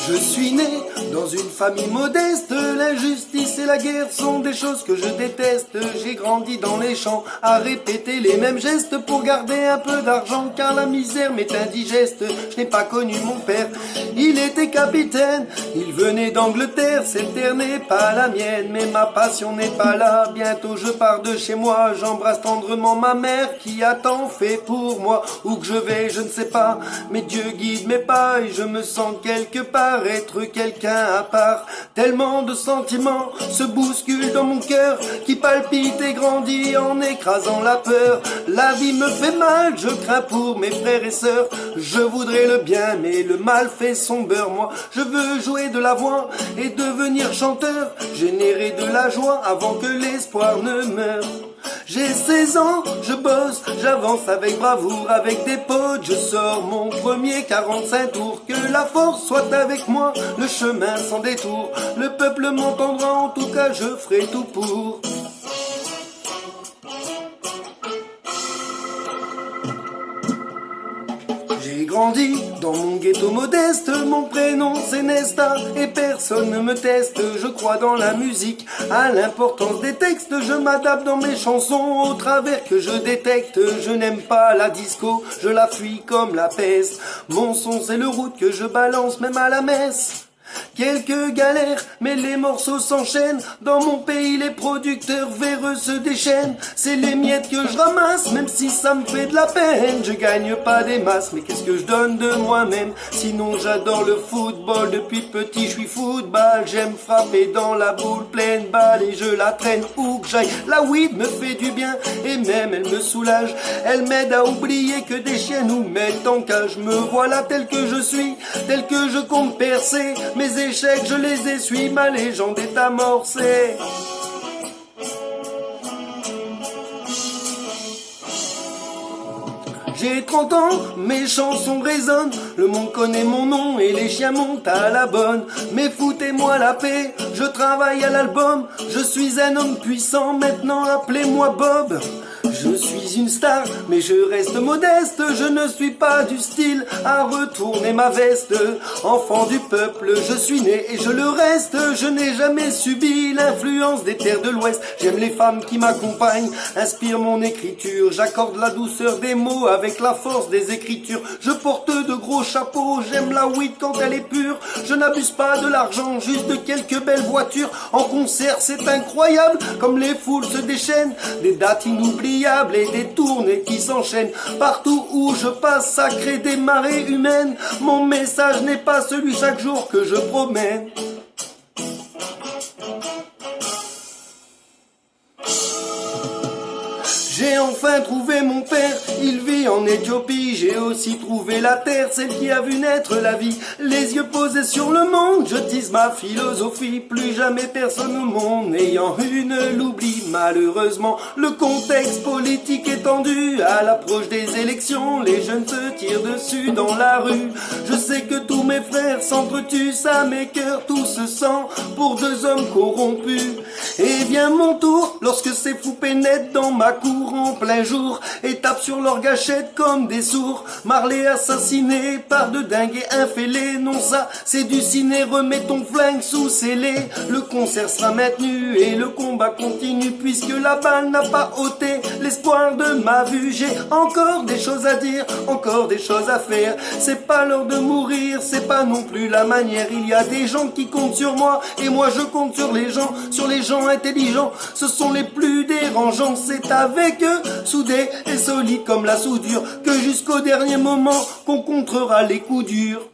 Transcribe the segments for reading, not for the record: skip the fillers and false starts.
Je suis né dans une famille modeste, l'injustice et la guerre sont des choses que je déteste. J'ai grandi dans les champs à répéter les mêmes gestes pour garder un peu d'argent car la misère m'est indigeste. Je n'ai pas connu mon père, il était capitaine, il venait d'Angleterre, cette terre n'est pas la mienne, mais ma passion n'est pas là. Bientôt je pars de chez moi, j'embrasse tendrement ma mère qui a tant fait pour moi. Où que je vais, je ne sais pas, mais Dieu guide mes pas et je me sens quelque part être quelqu'un à part. Tellement de sentiments se bousculent dans mon cœur qui palpite et grandit en écrasant la peur. La vie me fait mal, je crains pour mes frères et sœurs. Je voudrais le bien mais le mal fait son beurre. Moi je veux jouer de la voix et devenir chanteur, générer de la joie avant que l'espoir ne meure. J'ai 16 ans, je bosse, j'avance avec bravoure, avec des potes, je sors mon premier 45 tours. Que la force soit avec moi, le chemin sans détour, le peuple m'entendra, en tout cas je ferai tout pour. J'ai grandi dans mon ghetto modeste, mon prénom c'est Nesta et personne ne me teste. Je crois dans la musique, à l'importance des textes, je m'adapte dans mes chansons au travers que je détecte. Je n'aime pas la disco, je la fuis comme la peste. Mon son c'est le route que je balance même à la messe. Quelques galères, mais les morceaux s'enchaînent. Dans mon pays, les producteurs véreux se déchaînent. C'est les miettes que je ramasse, même si ça me fait de la peine. Je gagne pas des masses, mais qu'est-ce que je donne de moi-même? Sinon j'adore le football, depuis petit je suis football. J'aime frapper dans la boule pleine balle et je la traîne où que j'aille. La weed me fait du bien et même elle me soulage. Elle m'aide à oublier que des chiens nous mettent en cage. Me voilà tel que je suis, tel que je compte percer. Mes échecs, je les essuie, ma légende est amorcée. J'ai 30 ans, mes chansons résonnent, le monde connaît mon nom et les chiens montent à la bonne. Mais foutez-moi la paix, je travaille à l'album, je suis un homme puissant, maintenant appelez-moi Bob. Je suis une star, mais je reste modeste, je ne suis pas du style à retourner ma veste. Enfant du peuple, je suis né et je le reste, je n'ai jamais subi l'influence des terres de l'Ouest. J'aime les femmes qui m'accompagnent, inspirent mon écriture, j'accorde la douceur des mots avec la force des écritures. Je porte de gros chapeaux, j'aime la weed quand elle est pure, je n'abuse pas de l'argent, juste de quelques belles voitures. En concert c'est incroyable, comme les foules se déchaînent, des dates inoubliables et des tournées qui s'enchaînent. Partout où je passe, ça crée des marées humaines. Mon message n'est pas celui chaque jour que je promène. J'ai enfin trouvé mon père, il vit en Éthiopie. J'ai aussi trouvé la terre, celle qui a vu naître la vie. Les yeux posés sur le monde, je tisse ma philosophie. Plus jamais personne au monde n'ayant une l'oublie. Malheureusement, le contexte politique est tendu. À l'approche des élections, les jeunes se tirent dessus dans la rue. Je sais que tous mes frères s'entretuent, ça m'écœure, tout se sent pour deux hommes corrompus. Et vient mon tour, lorsque ces fous pénètrent dans ma cour en plein jour et tapent sur leur gâchette comme des sourds. Marley assassiné par de dingues et infêlés. Non, ça c'est du ciné, remets ton flingue sous scellé. Le concert sera maintenu et le combat continue, puisque la balle n'a pas ôté l'espoir de ma vue. J'ai encore des choses à dire, encore des choses à faire. C'est pas l'heure de mourir, c'est pas non plus la manière. Il y a des gens qui comptent sur moi et moi je compte sur les gens intelligents. Ce sont les plus dérangeants, c'est avec eux, soudés et solides comme la soudure, que jusqu'au dernier moment qu'on contrera les coups durs.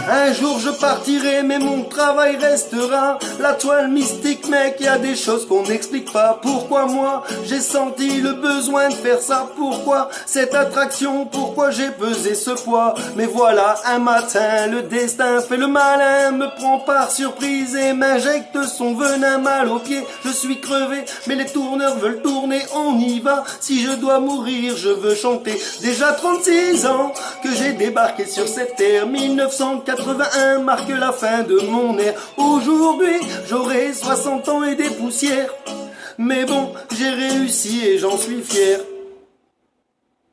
Un jour je partirai, mais mon travail restera. La toile mystique, mec, y a des choses qu'on n'explique pas. Pourquoi moi, j'ai senti le besoin de faire ça? Pourquoi cette attraction? Pourquoi j'ai pesé ce poids? Mais voilà, un matin, le destin fait le malin, me prend par surprise et m'injecte son venin mal au pied. Je suis crevé, mais les tourneurs veulent tourner, on y va. Si je dois mourir, je veux chanter. Déjà 36 ans que j'ai débarqué sur cette terre. 1981 marque la fin de mon ère. Aujourd'hui, j'aurai 60 ans et des poussières. Mais bon, j'ai réussi et j'en suis fier.